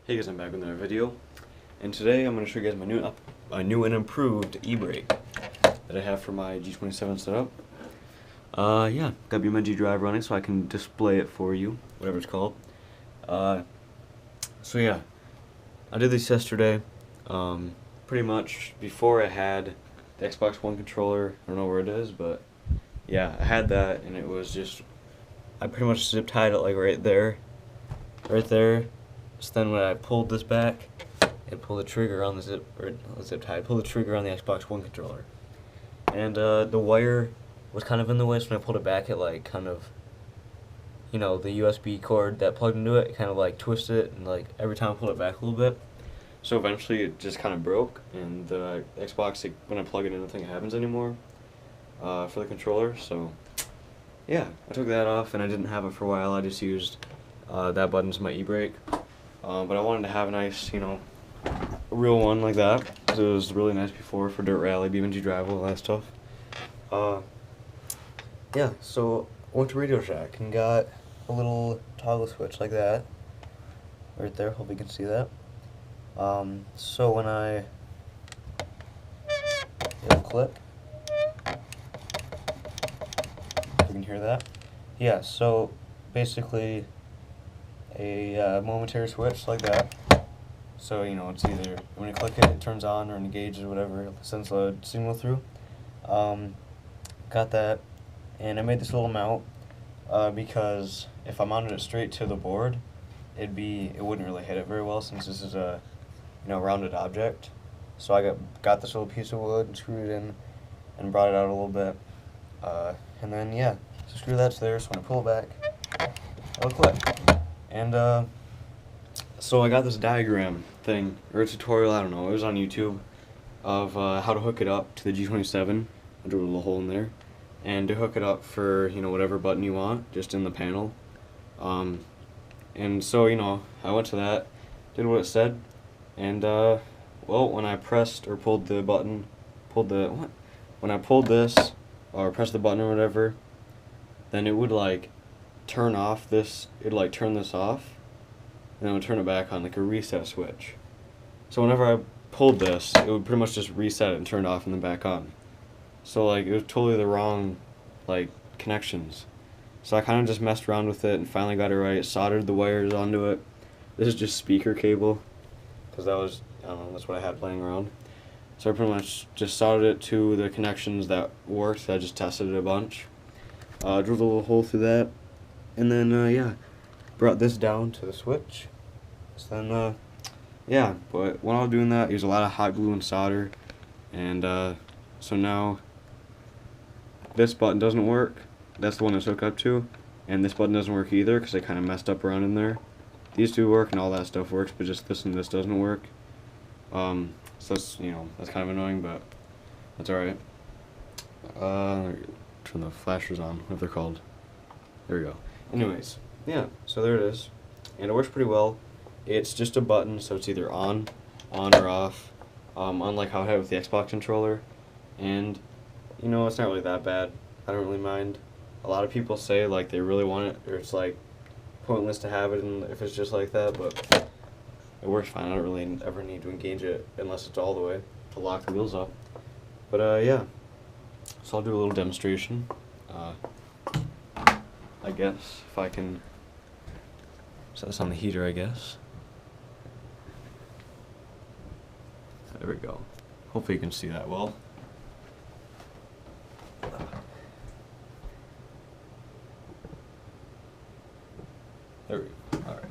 Hey guys, I'm back with another video, and today I'm going to show you guys my new and improved e-brake that I have for my G27 setup. Yeah, got BMG drive running so I can display it for you, whatever it's called. So yeah, I did this yesterday. Pretty much before I had the Xbox One controller. I don't know where it is, but yeah, I had that, and it was just, I pretty much zip tied it like right there. So then when I pulled this back, it pulled the trigger on the zip tie. Pulled the trigger on the Xbox One controller, and the wire was kind of in the way. So when I pulled it back, it like kind of, you know, the USB cord that plugged into it, kind of like twisted it, and like every time I pulled it back a little bit. So eventually it just kind of broke, and the Xbox, like, when I plug it in, nothing happens anymore for the controller. So yeah, I took that off, and I didn't have it for a while. I just used that button as my e-brake. But I wanted to have a nice, you know, a real one like that, because it was really nice before for dirt rally, BMG drive, all that stuff. Yeah, so I went to Radio Shack and got a little toggle switch like that, right there. Hope you can see that. So when I it'll click, you can hear that. Yeah, so basically a momentary switch like that. So, you know, it's either when you click it, it turns on or engages or whatever, sends the signal through. Got that, and I made this little mount because if I mounted it straight to the board, it wouldn't really hit it very well, since this is a, you know, rounded object. So I got this little piece of wood and screwed it in and brought it out a little bit, and then yeah, so screw that's there. So when I pull it back, it'll click. And so I got this diagram thing, or a tutorial, I don't know, it was on YouTube, of how to hook it up to the G27. I drew a little hole in there, and to hook it up for, you know, whatever button you want, just in the panel. And so, you know, I went to that, did what it said, and well, when I pressed or pulled the button, when I pulled this, or pressed the button or whatever, then it would like turn off this, it'd like turn this off, and then it would turn it back on, like a reset switch. So whenever I pulled this, it would pretty much just reset it and turn it off and then back on. So like, it was totally the wrong, like, connections. So I kind of just messed around with it and finally got it right, soldered the wires onto it. This is just speaker cable, because that was, I don't know, that's what I had laying around. So I pretty much just soldered it to the connections that worked. I just tested it a bunch. Drilled a little hole through that. And then, yeah, brought this down to the switch. So then, yeah, but while I was doing that, I used a lot of hot glue and solder. And, so now, this button doesn't work. That's the one it's hooked up to. And this button doesn't work either, because I kind of messed up around in there. These two work and all that stuff works, but just this and this doesn't work. So that's, you know, that's kind of annoying, but that's alright. Turn the flashers on, what they're called. There we go. Anyways, yeah, so there it is, and it works pretty well. It's just a button, so it's either on or off, unlike how I had it with the Xbox controller, and, you know, it's not really that bad. I don't really mind. A lot of people say, like, they really want it, or it's, like, pointless to have it and if it's just like that, but it works fine. I don't really ever need to engage it unless it's all the way to lock the wheels up. But, yeah, so I'll do a little demonstration. I guess, if I can set this on the heater, I guess. There we go. Hopefully you can see that well. There we go. Alright.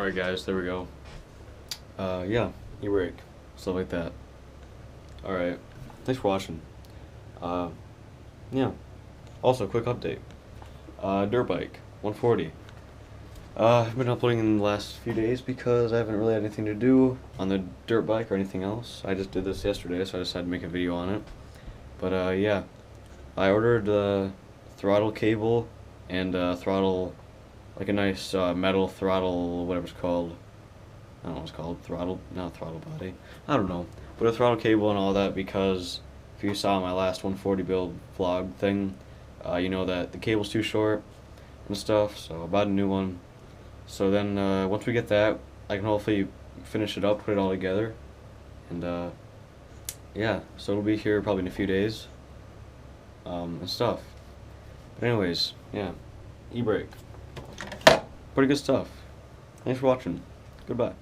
Alright guys, there we go. Yeah, e-brake, stuff like that. Alright, thanks for watching. Yeah. Also, quick update. Dirt bike, 140. I've been uploading in the last few days because I haven't really had anything to do on the dirt bike or anything else. I just did this yesterday, so I decided to make a video on it. But yeah, I ordered the throttle cable and throttle, like a nice metal throttle, whatever it's called. I don't know what it's called. Throttle, not throttle body. I don't know. But a throttle cable and all that, because if you saw my last 140 build vlog thing, you know that the cable's too short and stuff, so I bought a new one. So then once we get that, I can hopefully finish it up, put it all together, and yeah, so it'll be here probably in a few days, and stuff. But anyways, yeah, e-brake, pretty good stuff. Thanks for watching. Goodbye.